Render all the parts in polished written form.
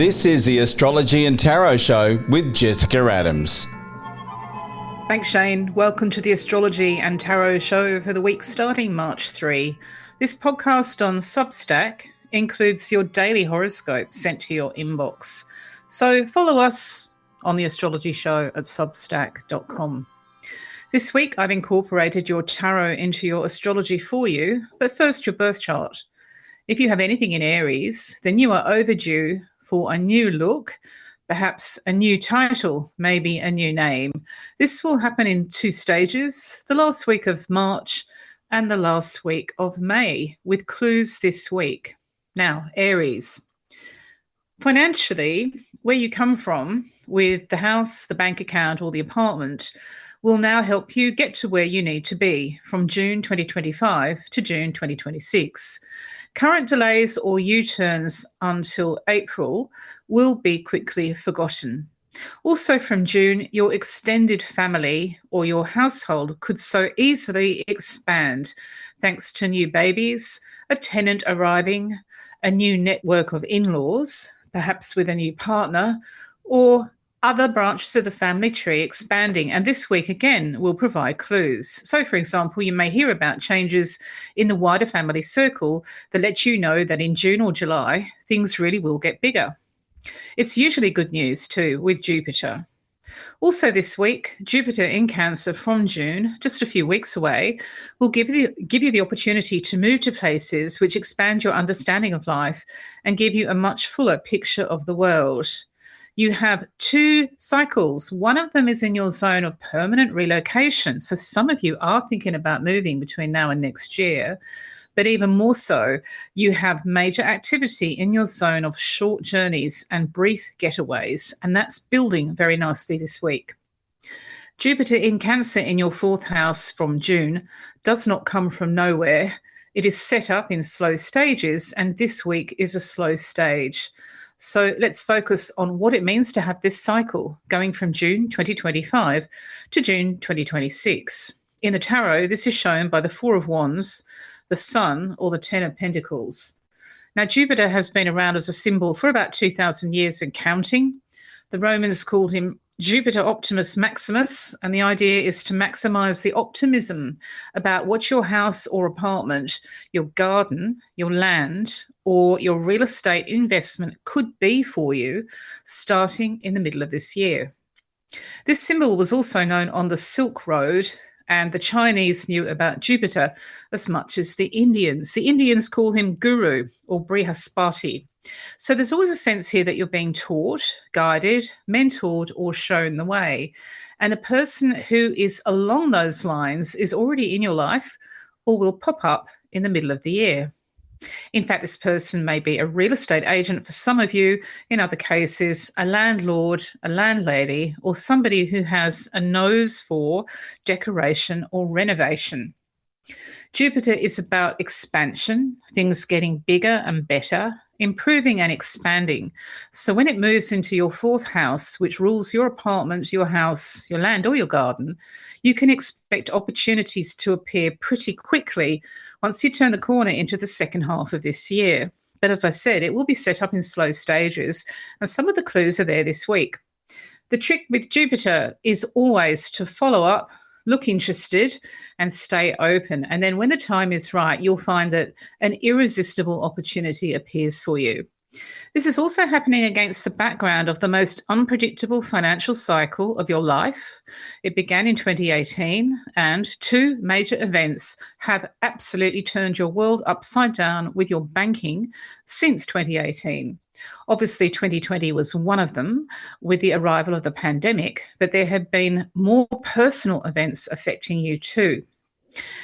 This is the Astrology and Tarot Show with Jessica Adams. Thanks, Shane. Welcome to the Astrology and Tarot Show for the week starting March 3. This podcast on Substack includes your daily horoscope sent to your inbox. So follow us on the Astrology Show at substack.com. This week, I've incorporated your tarot into your astrology for you, but first your birth chart. If you have anything in Aries, then you are overdue for a new look, perhaps a new title, maybe a new name. This will happen in two stages, the last week of March and the last week of May, with clues this week. Now, Aries. Financially, where you come from with the house, the bank account, or the apartment will now help you get to where you need to be from June 2025 to June 2026. Current delays or U-turns until April will be quickly forgotten. Also from June, your extended family or your household could so easily expand thanks to new babies, a tenant arriving, a new network of in-laws, perhaps with a new partner, or other branches of the family tree expanding. And this week, again, will provide clues. So, for example, you may hear about changes in the wider family circle that let you know that in June or July, things really will get bigger. It's usually good news, too, with Jupiter. Also this week, Jupiter in Cancer from June, just a few weeks away, will give you the opportunity to move to places which expand your understanding of life and give you a much fuller picture of the world. You have two cycles. One of them is in your zone of permanent relocation. So some of you are thinking about moving between now and next year. But even more so, you have major activity in your zone of short journeys and brief getaways. And that's building very nicely this week. Jupiter in Cancer in your fourth house from June does not come from nowhere. It is set up in slow stages, and this week is a slow stage. So let's focus on what it means to have this cycle going from June 2025 to June 2026. In the tarot, this is shown by the Four of Wands, the Sun, or the Ten of Pentacles. Now, Jupiter has been around as a symbol for about 2,000 years and counting. The Romans called him Jupiter Optimus Maximus, and the idea is to maximize the optimism about what your house or apartment, your garden, your land, or your real estate investment could be for you starting in the middle of this year. This symbol was also known on the Silk Road, and the Chinese knew about Jupiter as much as the Indians. The Indians call him Guru or Brihaspati. So there's always a sense here that you're being taught, guided, mentored, or shown the way. And a person who is along those lines is already in your life or will pop up in the middle of the year. In fact, this person may be a real estate agent for some of you, in other cases, a landlord, a landlady, or somebody who has a nose for decoration or renovation. Jupiter is about expansion, things getting bigger and better, improving and expanding. So when it moves into your fourth house, which rules your apartment, your house, your land, or your garden, you can expect opportunities to appear pretty quickly once you turn the corner into the second half of this year. But as I said, it will be set up in slow stages, and some of the clues are there this week. The trick with Jupiter is always to follow up, look interested, and stay open. And then when the time is right, you'll find that an irresistible opportunity appears for you. This is also happening against the background of the most unpredictable financial cycle of your life. It began in 2018, and two major events have absolutely turned your world upside down with your banking since 2018. Obviously, 2020 was one of them with the arrival of the pandemic, but there have been more personal events affecting you too.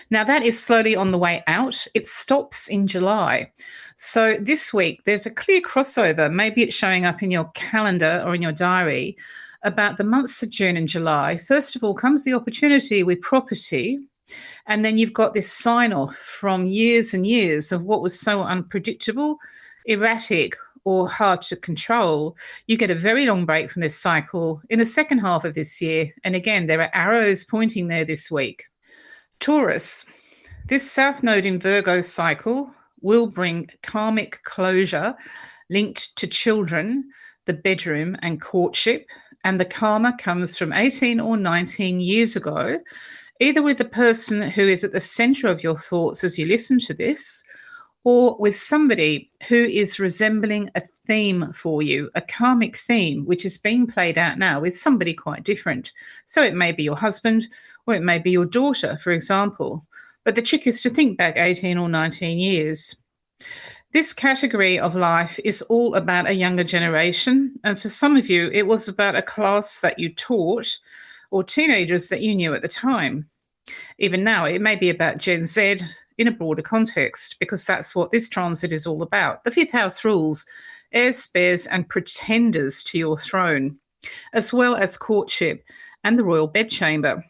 Now, that is slowly on the way out. It stops in July. So this week, there's a clear crossover. Maybe it's showing up in your calendar or in your diary about the months of June and July. First of all comes the opportunity with property. And then you've got this sign-off from years and years of what was so unpredictable, erratic, or hard to control. You get a very long break from this cycle in the second half of this year. And again, there are arrows pointing there this week. Taurus, this South Node in Virgo cycle will bring karmic closure linked to children, the bedroom, and courtship. And the karma comes from 18 or 19 years ago, either with the person who is at the center of your thoughts as you listen to this, or with somebody who is resembling a theme for you, a karmic theme, which is being played out now with somebody quite different. So it may be your husband, or it may be your daughter, for example. But the trick is to think back 18 or 19 years. This category of life is all about a younger generation. And for some of you, it was about a class that you taught or teenagers that you knew at the time. Even now, it may be about Gen Z in a broader context, because that's what this transit is all about. The fifth house rules heirs, spares, and pretenders to your throne, as well as courtship and the royal bedchamber.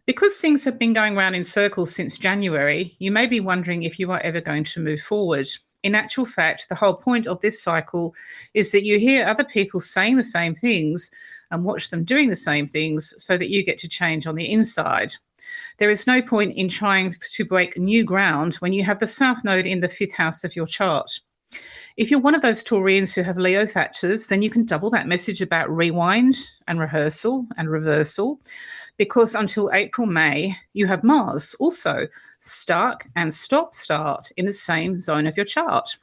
Because things have been going round in circles since January, you may be wondering if you are ever going to move forward. In actual fact, the whole point of this cycle is that you hear other people saying the same things and watch them doing the same things so that you get to change on the inside. There is no point in trying to break new ground when you have the South Node in the fifth house of your chart. If you're one of those Taurians who have Leo factors, then you can double that message about rewind and rehearsal and reversal, because until April, May, you have Mars also start and stop-start in the same zone of your chart.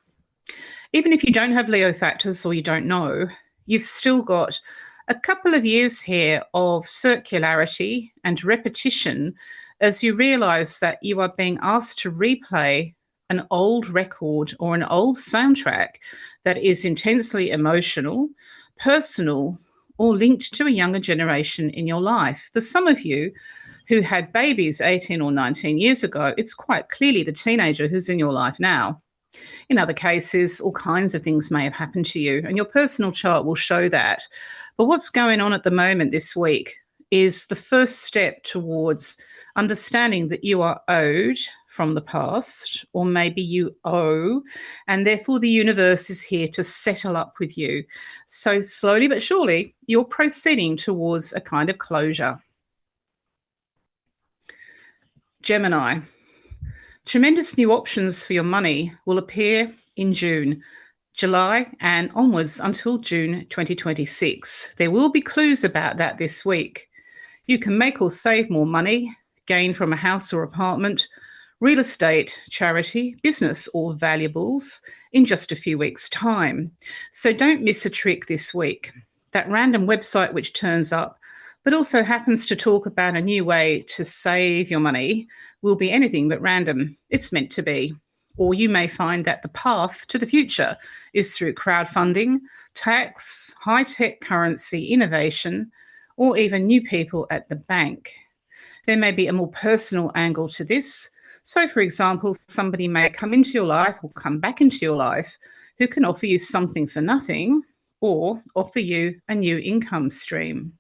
Even if you don't have Leo factors or you don't know, you've still got a couple of years here of circularity and repetition as you realize that you are being asked to replay an old record or an old soundtrack that is intensely emotional, personal, or linked to a younger generation in your life. For some of you who had babies 18 or 19 years ago, it's quite clearly the teenager who's in your life now. In other cases, all kinds of things may have happened to you, and your personal chart will show that. But what's going on at the moment this week is the first step towards understanding that you are owed from the past, or maybe you owe, and therefore the universe is here to settle up with you. So slowly but surely, you're proceeding towards a kind of closure. Gemini. Tremendous new options for your money will appear in June, July, and onwards until June 2026. There will be clues about that this week. You can make or save more money, gain from a house or apartment, real estate, charity, business, or valuables in just a few weeks' time. So don't miss a trick this week. That random website which turns up, but also happens to talk about a new way to save your money, will be anything but random. It's meant to be. Or you may find that the path to the future is through crowdfunding, tax, high-tech currency, innovation, or even new people at the bank. There may be a more personal angle to this. So, for example, somebody may come into your life or come back into your life who can offer you something for nothing or offer you a new income stream.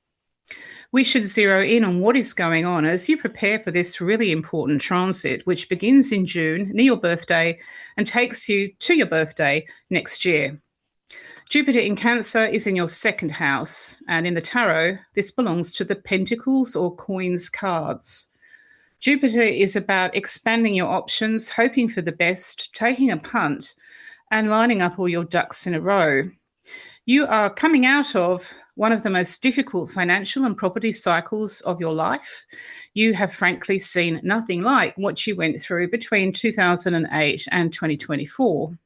We should zero in on what is going on as you prepare for this really important transit, which begins in June near your birthday and takes you to your birthday next year. Jupiter in Cancer is in your second house, and in the tarot, this belongs to the Pentacles or Coins cards. Jupiter is about expanding your options, hoping for the best, taking a punt, and lining up all your ducks in a row. You are coming out of one of the most difficult financial and property cycles of your life. You have frankly seen nothing like what you went through between 2008 and 2024.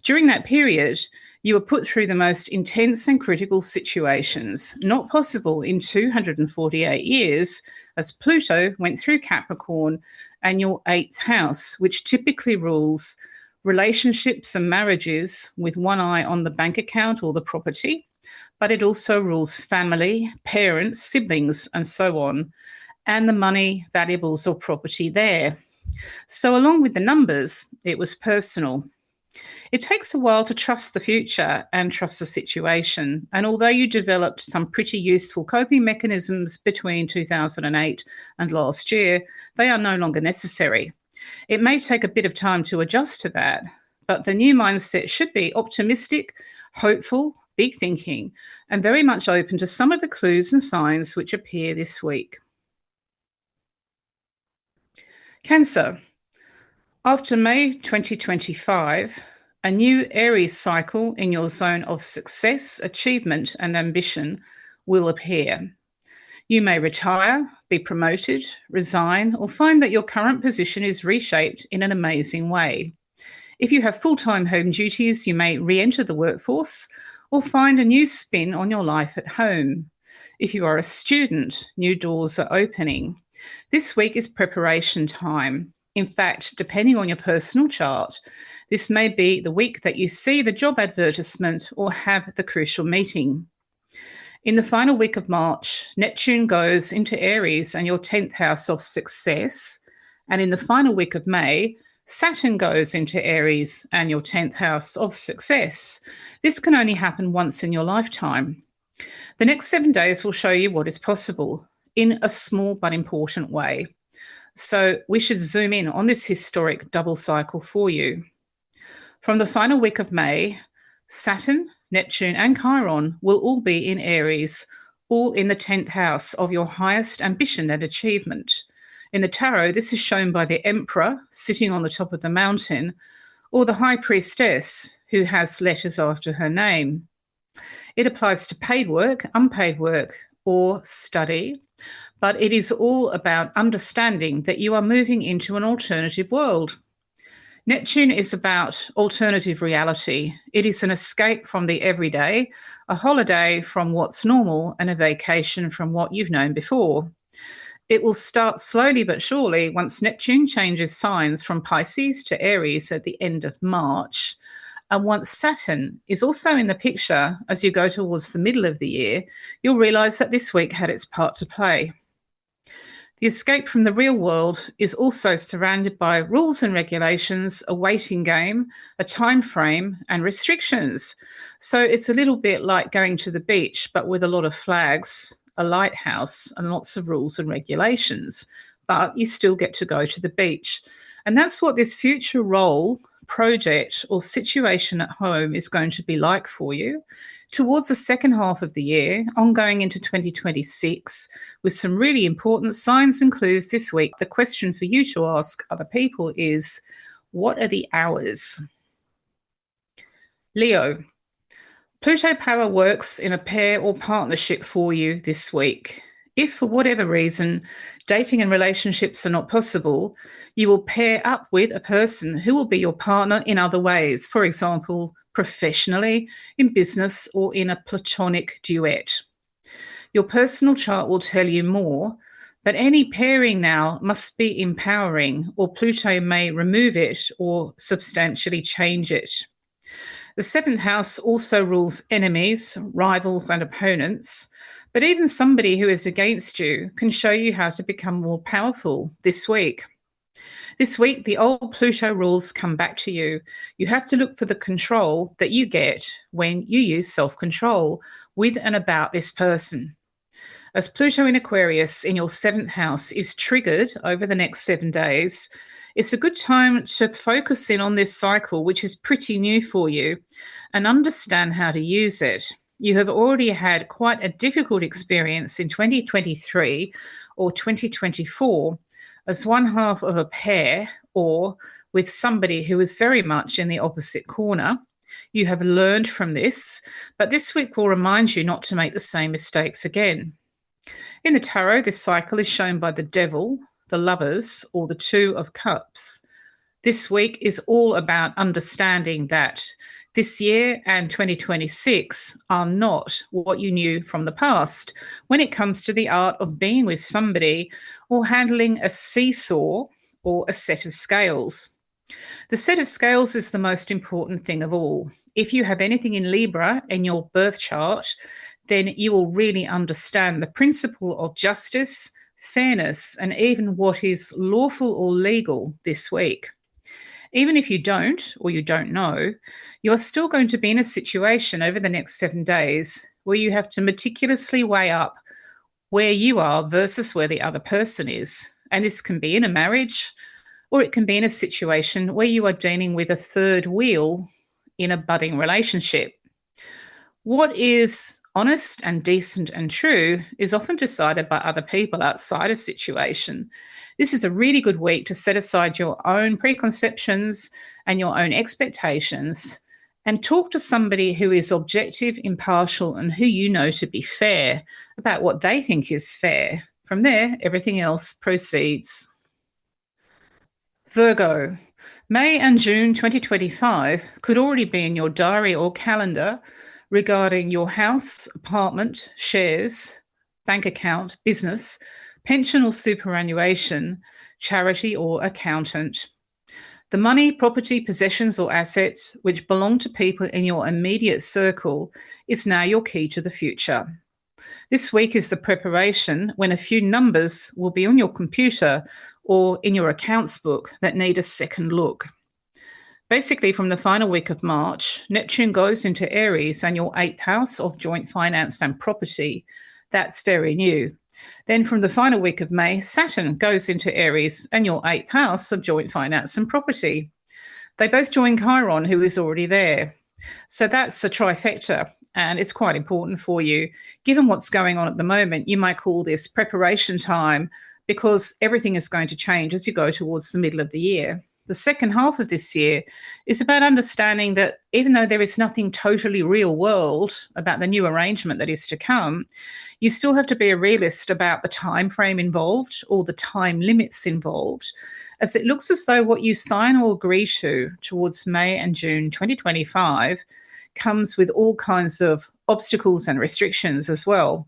During that period, you were put through the most intense and critical situations, not possible in 248 years, as Pluto went through Capricorn and your 8th house, which typically rules relationships and marriages with one eye on the bank account or the property, but it also rules family, parents, siblings, and so on, and the money, valuables, or property there. So along with the numbers, it was personal. It takes a while to trust the future and trust the situation. And although you developed some pretty useful coping mechanisms between 2008 and last year, they are no longer necessary. It may take a bit of time to adjust to that, but the new mindset should be optimistic, hopeful, big thinking, and very much open to some of the clues and signs which appear this week. Cancer. After May 2025, A new Aries cycle in your zone of success, achievement, and ambition will appear. You may retire, be promoted, resign, or find that your current position is reshaped in an amazing way. If you have full-time home duties, you may re-enter the workforce or find a new spin on your life at home. If you are a student, new doors are opening. This week is preparation time. In fact, depending on your personal chart, this may be the week that you see the job advertisement or have the crucial meeting. In the final week of March, Neptune goes into Aries and your 10th house of success. And in the final week of May, Saturn goes into Aries and your 10th house of success. This can only happen once in your lifetime. The next 7 days will show you what is possible in a small but important way. So we should zoom in on this historic double cycle for you. From the final week of May, Saturn, Neptune, and Chiron will all be in Aries, all in the 10th house of your highest ambition and achievement. In the tarot, this is shown by the Emperor sitting on the top of the mountain, or the High Priestess, who has letters after her name. It applies to paid work, unpaid work, or study, but it is all about understanding that you are moving into an alternative world. Neptune is about alternative reality. It is an escape from the everyday, a holiday from what's normal, and a vacation from what you've known before. It will start slowly but surely once Neptune changes signs from Pisces to Aries at the end of March. And once Saturn is also in the picture as you go towards the middle of the year, you'll realise that this week had its part to play. The escape from the real world is also surrounded by rules and regulations, a waiting game, a time frame, and restrictions. So it's a little bit like going to the beach, but with a lot of flags, a lighthouse, and lots of rules and regulations. But you still get to go to the beach. And that's what this future role, project, or situation at home is going to be like for you towards the second half of the year, ongoing into 2026, with some really important signs and clues this week. The question for you to ask other people is, what are the hours? Leo, Pluto power works in a pair or partnership for you this week. If for whatever reason dating and relationships are not possible, you will pair up with a person who will be your partner in other ways. For example, professionally, in business, or in a platonic duet. Your personal chart will tell you more, but any pairing now must be empowering, or Pluto may remove it or substantially change it. The 7th house also rules enemies, rivals, and opponents, but even somebody who is against you can show you how to become more powerful this week. This week, the old Pluto rules come back to you. You have to look for the control that you get when you use self-control with and about this person. As Pluto in Aquarius in your 7th house is triggered over the next 7 days, it's a good time to focus in on this cycle, which is pretty new for you, and understand how to use it. You have already had quite a difficult experience in 2023 or 2024 as one half of a pair, or with somebody who is very much in the opposite corner. You have learned from this, but this week will remind you not to make the same mistakes again. In the tarot, this cycle is shown by the Devil, the Lovers, or the Two of Cups. This week is all about understanding that this year and 2026 are not what you knew from the past when it comes to the art of being with somebody or handling a seesaw or a set of scales. The set of scales is the most important thing of all. If you have anything in Libra in your birth chart, then you will really understand the principle of justice, fairness, and even what is lawful or legal this week. Even if you don't, or you don't know, you're still going to be in a situation over the next 7 days where you have to meticulously weigh up where you are versus where the other person is. And this can be in a marriage, or it can be in a situation where you are dealing with a third wheel in a budding relationship. What is honest and decent and true is often decided by other people outside a situation. This is a really good week to set aside your own preconceptions and your own expectations and talk to somebody who is objective, impartial, and who you know to be fair about what they think is fair. From there, everything else proceeds. Virgo, May and June 2025 could already be in your diary or calendar regarding your house, apartment, shares, bank account, business, pension or superannuation, charity or accountant. The money, property, possessions, or assets which belong to people in your immediate circle is now your key to the future. This week is the preparation when a few numbers will be on your computer or in your accounts book that need a second look. Basically, from the final week of March, Neptune goes into Aries and your 8th house of joint finance and property. That's very new. Then from the final week of May, Saturn goes into Aries and your 8th house of joint finance and property. They both join Chiron, who is already there. So that's a trifecta, and it's quite important for you. Given what's going on at the moment, you might call this preparation time because everything is going to change as you go towards the middle of the year. The second half of this year is about understanding that even though there is nothing totally real world about the new arrangement that is to come, you still have to be a realist about the time frame involved or the time limits involved, as it looks as though what you sign or agree to towards May and June 2025 comes with all kinds of obstacles and restrictions as well.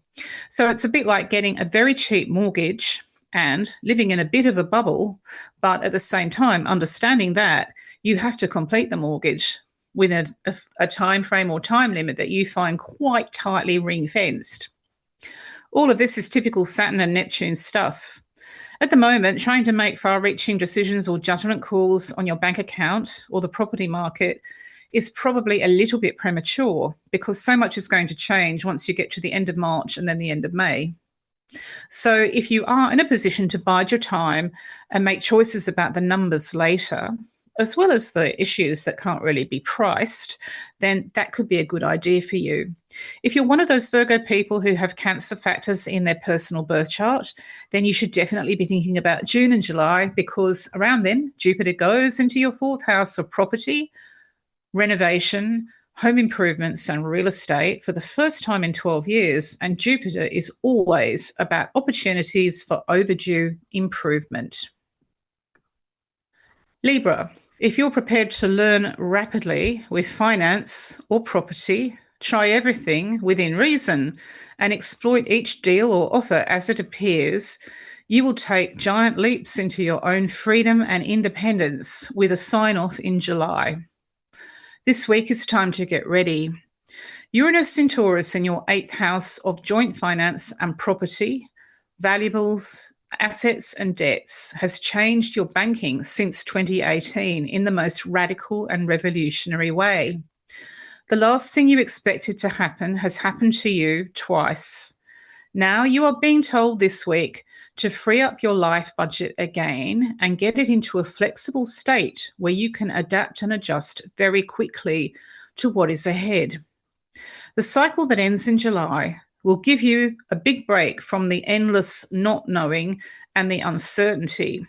So it's a bit like getting a very cheap mortgage and living in a bit of a bubble, but at the same time understanding that you have to complete the mortgage within a time frame or time limit that you find quite tightly ring-fenced. All of this is typical Saturn and Neptune stuff. At the moment, trying to make far-reaching decisions or judgment calls on your bank account or the property market is probably a little bit premature because so much is going to change once you get to the end of March and then the end of May. So if you are in a position to bide your time and make choices about the numbers later, as well as the issues that can't really be priced, then that could be a good idea for you. If you're one of those Virgo people who have Cancer factors in their personal birth chart, then you should definitely be thinking about June and July because around then, Jupiter goes into your 4th house of property, renovation, home improvements and real estate for the first time in 12 years, and Jupiter is always about opportunities for overdue improvement. Libra, if you're prepared to learn rapidly with finance or property, try everything within reason and exploit each deal or offer as it appears, you will take giant leaps into your own freedom and independence with a sign-off in July. This week is time to get ready. Uranus in Taurus in your 8th house of joint finance and property, valuables, assets and debts has changed your banking since 2018 in the most radical and revolutionary way. The last thing you expected to happen has happened to you twice. Now you are being told this week to free up your life budget again and get it into a flexible state where you can adapt and adjust very quickly to what is ahead. The cycle that ends in July will give you a big break from the endless not knowing and the uncertainty.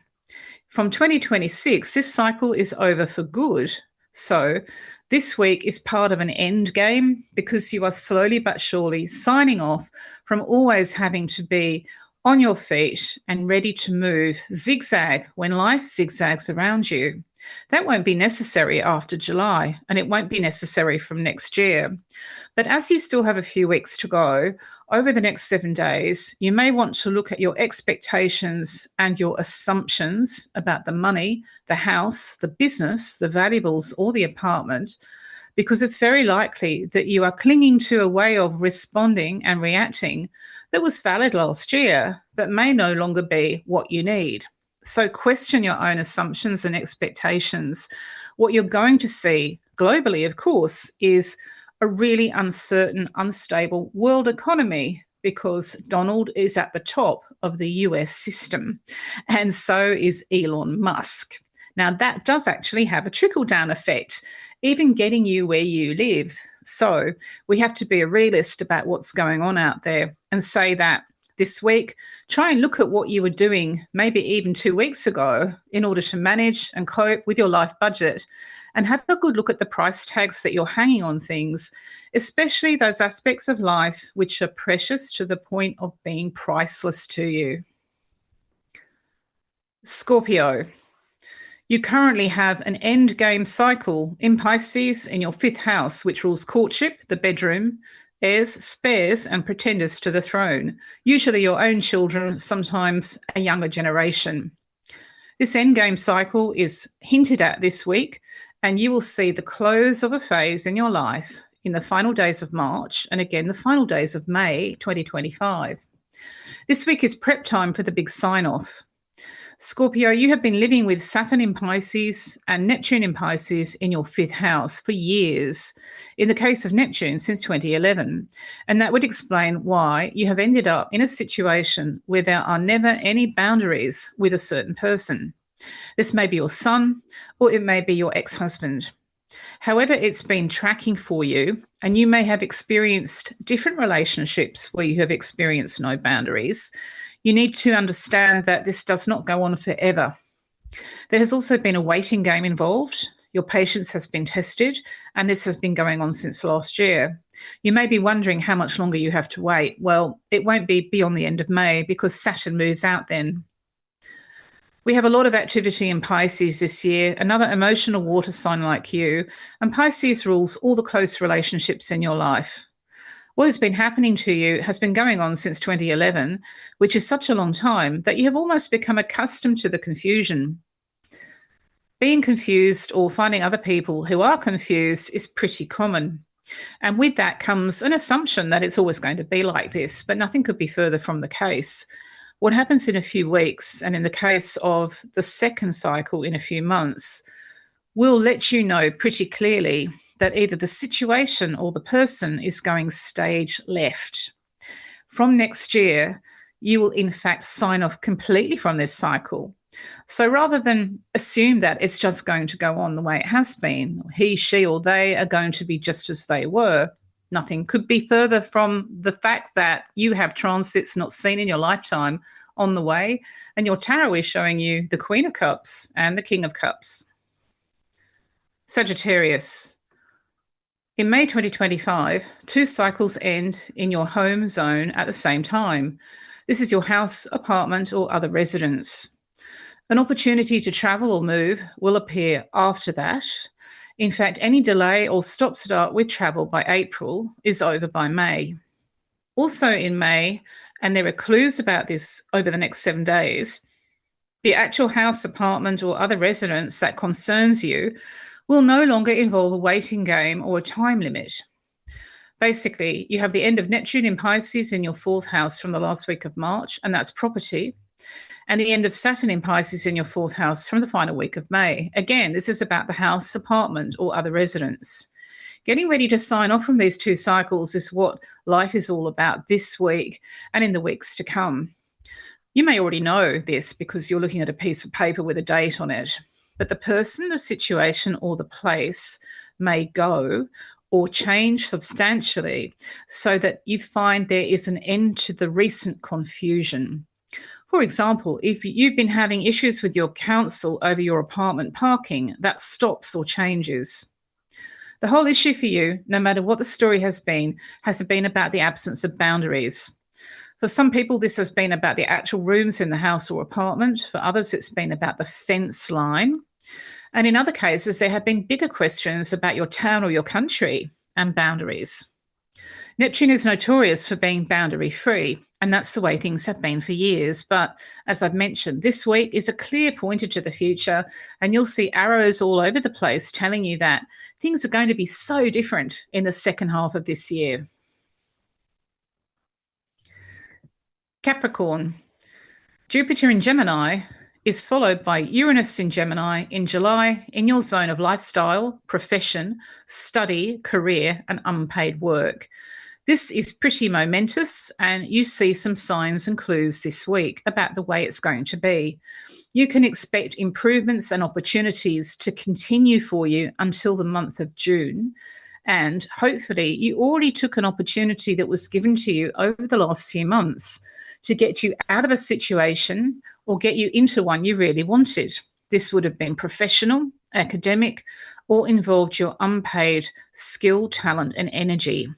From 2026, this cycle is over for good. So this week is part of an end game because you are slowly but surely signing off from always having to be on your feet and ready to move zigzag when life zigzags around you. That won't be necessary after July, and it won't be necessary from next year. But as you still have a few weeks to go, over the next 7 days, you may want to look at your expectations and your assumptions about the money, the house, the business, the valuables, or the apartment, because it's very likely that you are clinging to a way of responding and reacting that was valid last year, but may no longer be what you need. So question your own assumptions and expectations. What you're going to see globally, of course, is a really uncertain, unstable world economy because Donald is at the top of the US system, and so is Elon Musk. Now, that does actually have a trickle-down effect, even getting you where you live. So we have to be a realist about what's going on out there and say that this week, try and look at what you were doing maybe even 2 weeks ago in order to manage and cope with your life budget, and have a good look at the price tags that you're hanging on things, especially those aspects of life which are precious to the point of being priceless to you. Scorpio, you currently have an end game cycle in Pisces in your 5th house, which rules courtship, the bedroom, heirs, spares, and pretenders to the throne, usually your own children, sometimes a younger generation. This endgame cycle is hinted at this week, and you will see the close of a phase in your life in the final days of March and again the final days of May 2025. This week is prep time for the big sign-off. Scorpio, you have been living with Saturn in Pisces and Neptune in Pisces in your 5th house for years, in the case of Neptune since 2011, and that would explain why you have ended up in a situation where there are never any boundaries with a certain person. This may be your son, or it may be your ex-husband. However, it's been tracking for you, and you may have experienced different relationships where you have experienced no boundaries. You need to understand that this does not go on forever. There has also been a waiting game involved. Your patience has been tested, and this has been going on since last year. You may be wondering how much longer you have to wait. Well, it won't be beyond the end of May because Saturn moves out then. We have a lot of activity in Pisces this year, another emotional water sign like you, and Pisces rules all the close relationships in your life. What has been happening to you has been going on since 2011, which is such a long time that you have almost become accustomed to the confusion. Being confused or finding other people who are confused is pretty common. And with that comes an assumption that it's always going to be like this, but nothing could be further from the case. What happens in a few weeks, and in the case of the second cycle in a few months, will let you know pretty clearly that either the situation or the person is going stage left. From next year, you will in fact sign off completely from this cycle. So rather than assume that it's just going to go on the way it has been, he, she, or they are going to be just as they were, nothing could be further from the fact that you have transits not seen in your lifetime on the way, and your tarot is showing you the Queen of Cups and the King of Cups. Sagittarius, in May 2025, 2 cycles end in your home zone at the same time. This is your house, apartment, or other residence. An opportunity to travel or move will appear after that. In fact, any delay or stop-start with travel by April is over by May. Also in May, and there are clues about this over the next 7 days, the actual house, apartment, or other residence that concerns you will no longer involve a waiting game or a time limit. Basically, you have the end of Neptune in Pisces in your 4th house from the last week of March, and that's property, and the end of Saturn in Pisces in your 4th house from the final week of May. Again, this is about the house, apartment, or other residence. Getting ready to sign off from these 2 cycles is what life is all about this week and in the weeks to come. You may already know this because you're looking at a piece of paper with a date on it, but the person, the situation, or the place may go or change substantially so that you find there is an end to the recent confusion. For example, if you've been having issues with your council over your apartment parking, that stops or changes. The whole issue for you, no matter what the story has been about the absence of boundaries. For some people, this has been about the actual rooms in the house or apartment. For others, it's been about the fence line. And in other cases, there have been bigger questions about your town or your country and boundaries. Neptune is notorious for being boundary-free, and that's the way things have been for years. But as I've mentioned, this week is a clear pointer to the future, and you'll see arrows all over the place telling you that things are going to be so different in the second half of this year. Capricorn, Jupiter in Gemini is followed by Uranus in Gemini in July in your zone of lifestyle, profession, study, career, and unpaid work. This is pretty momentous, and you see some signs and clues this week about the way it's going to be. You can expect improvements and opportunities to continue for you until the month of June. And hopefully, you already took an opportunity that was given to you over the last few months to get you out of a situation or get you into one you really wanted. This would have been professional, academic, or involved your unpaid skill, talent, and energy.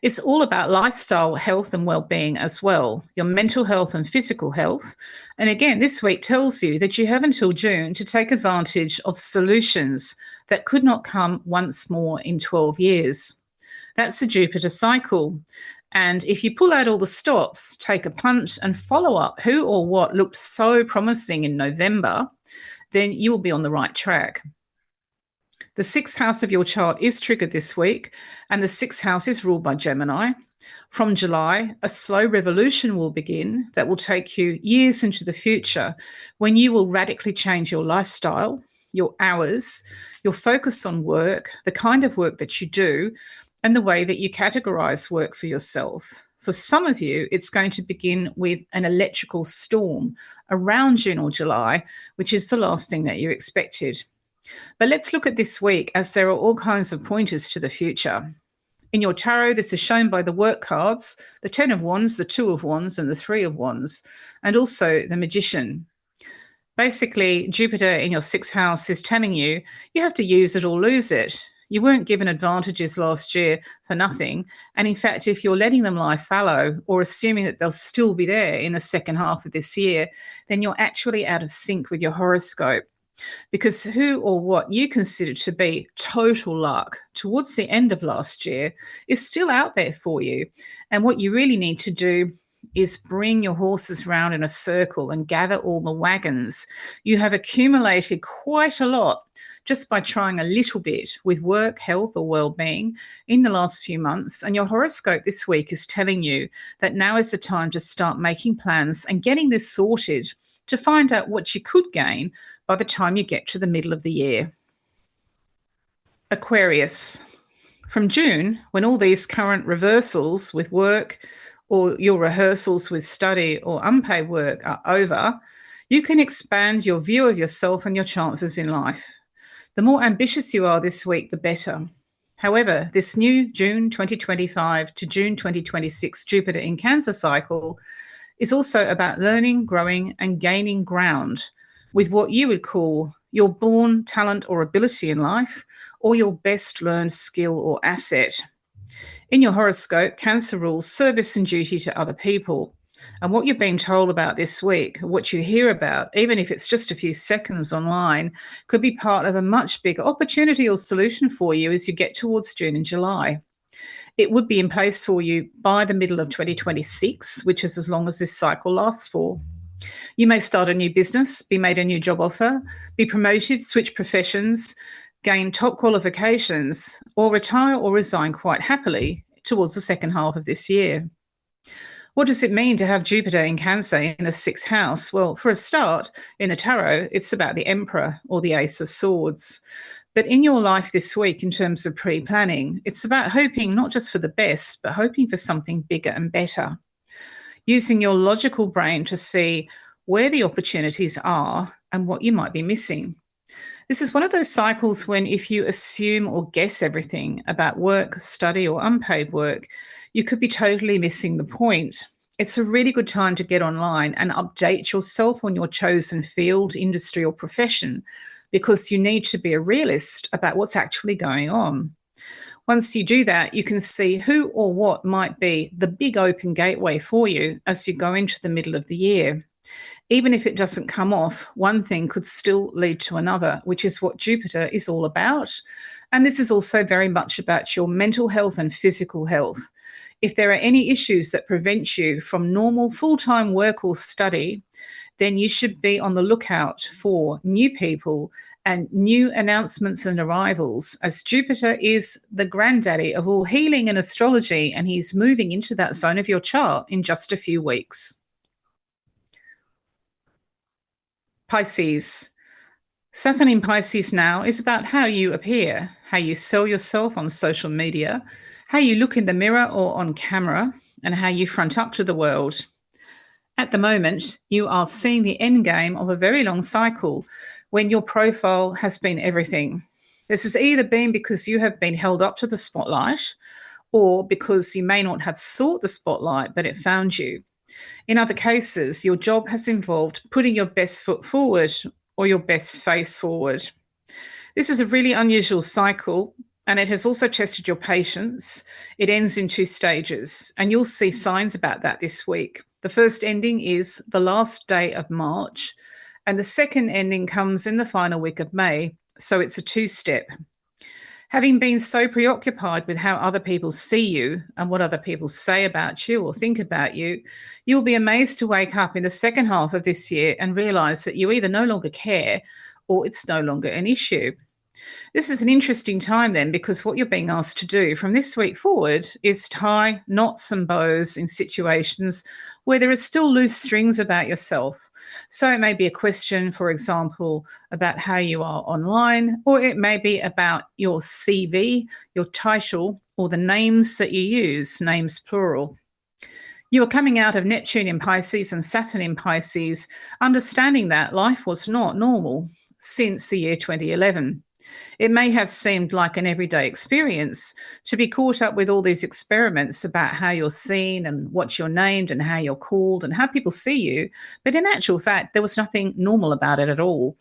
It's all about lifestyle, health, and well-being as well, your mental health and physical health. And again, this week tells you that you have until June to take advantage of solutions that could not come once more in 12 years. That's the Jupiter cycle. And if you pull out all the stops, take a punt and follow up who or what looked so promising in November, then you will be on the right track. The sixth house of your chart is triggered this week, and the sixth house is ruled by Gemini. From July, a slow revolution will begin that will take you years into the future when you will radically change your lifestyle, your hours, your focus on work, the kind of work that you do, and the way that you categorize work for yourself. For some of you, it's going to begin with an electrical storm around June or July, which is the last thing that you expected. But let's look at this week, as there are all kinds of pointers to the future. In your tarot, this is shown by the work cards, the 10 of Wands, the 2 of Wands, and the 3 of Wands, and also the Magician. Basically, Jupiter in your sixth house is telling you you have to use it or lose it. You weren't given advantages last year for nothing. And in fact, if you're letting them lie fallow or assuming that they'll still be there in the second half of this year, then you're actually out of sync with your horoscope. Because who or what you consider to be total luck towards the end of last year is still out there for you. And what you really need to do is bring your horses round in a circle and gather all the wagons. You have accumulated quite a lot just by trying a little bit with work, health, or well-being in the last few months. And your horoscope this week is telling you that now is the time to start making plans and getting this sorted to find out what you could gain by the time you get to the middle of the year. Aquarius. From June, when all these current reversals with work or your rehearsals with study or unpaid work are over, you can expand your view of yourself and your chances in life. The more ambitious you are this week, the better. However, this new June 2025 to June 2026 Jupiter in Cancer cycle is also about learning, growing, and gaining ground with what you would call your born talent or ability in life, or your best learned skill or asset. In your horoscope, Cancer rules service and duty to other people. And what you're being told about this week, what you hear about, even if it's just a few seconds online, could be part of a much bigger opportunity or solution for you as you get towards June and July. It would be in place for you by the middle of 2026, which is as long as this cycle lasts for. You may start a new business, be made a new job offer, be promoted, switch professions, gain top qualifications, or retire or resign quite happily towards the second half of this year. What does it mean to have Jupiter in Cancer in the sixth house? Well, for a start, in the tarot, it's about the Emperor or the Ace of Swords. But in your life this week, in terms of pre-planning, it's about hoping not just for the best, but hoping for something bigger and better. Using your logical brain to see where the opportunities are and what you might be missing. This is one of those cycles when if you assume or guess everything about work, study, or unpaid work, you could be totally missing the point. It's a really good time to get online and update yourself on your chosen field, industry, or profession, because you need to be a realist about what's actually going on. Once you do that, you can see who or what might be the big open gateway for you as you go into the middle of the year. Even if it doesn't come off, one thing could still lead to another, which is what Jupiter is all about. And this is also very much about your mental health and physical health. If there are any issues that prevent you from normal full-time work or study, then you should be on the lookout for new people and new announcements and arrivals, as Jupiter is the granddaddy of all healing and astrology, and he's moving into that zone of your chart in just a few weeks. Pisces. Saturn in Pisces now is about how you appear, how you sell yourself on social media, how you look in the mirror or on camera, and how you front up to the world. At the moment, you are seeing the end game of a very long cycle when your profile has been everything. This has either been because you have been held up to the spotlight or because you may not have sought the spotlight, but it found you. In other cases, your job has involved putting your best foot forward or your best face forward. This is a really unusual cycle, and it has also tested your patience. It ends in 2 stages, and you'll see signs about that this week. The first ending is the last day of March, and the second ending comes in the final week of May, so it's a 2-step. Having been so preoccupied with how other people see you and what other people say about you or think about you, you'll be amazed to wake up in the second half of this year and realise that you either no longer care or it's no longer an issue. This is an interesting time then, because what you're being asked to do from this week forward is tie knots and bows in situations where there are still loose strings about yourself. So it may be a question, for example, about how you are online, or it may be about your CV, your title, or the names that you use, names plural. You are coming out of Neptune in Pisces and Saturn in Pisces, understanding that life was not normal since the year 2011. It may have seemed like an everyday experience to be caught up with all these experiments about how you're seen and what you're named and how you're called and how people see you, but in actual fact, there was nothing normal about it at all.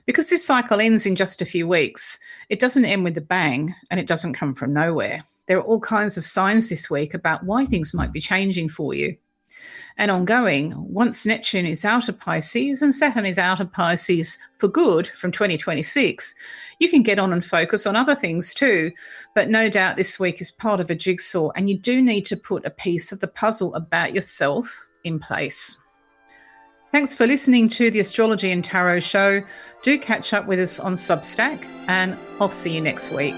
Because this cycle ends in just a few weeks, it doesn't end with a bang and it doesn't come from nowhere. There are all kinds of signs this week about why things might be changing for you. And ongoing, once Neptune is out of Pisces and Saturn is out of Pisces for good from 2026, you can get on and focus on other things too. But no doubt this week is part of a jigsaw, and you do need to put a piece of the puzzle about yourself in place. Thanks for listening to the Astrology and Tarot Show. Do catch up with us on Substack, and I'll see you next week.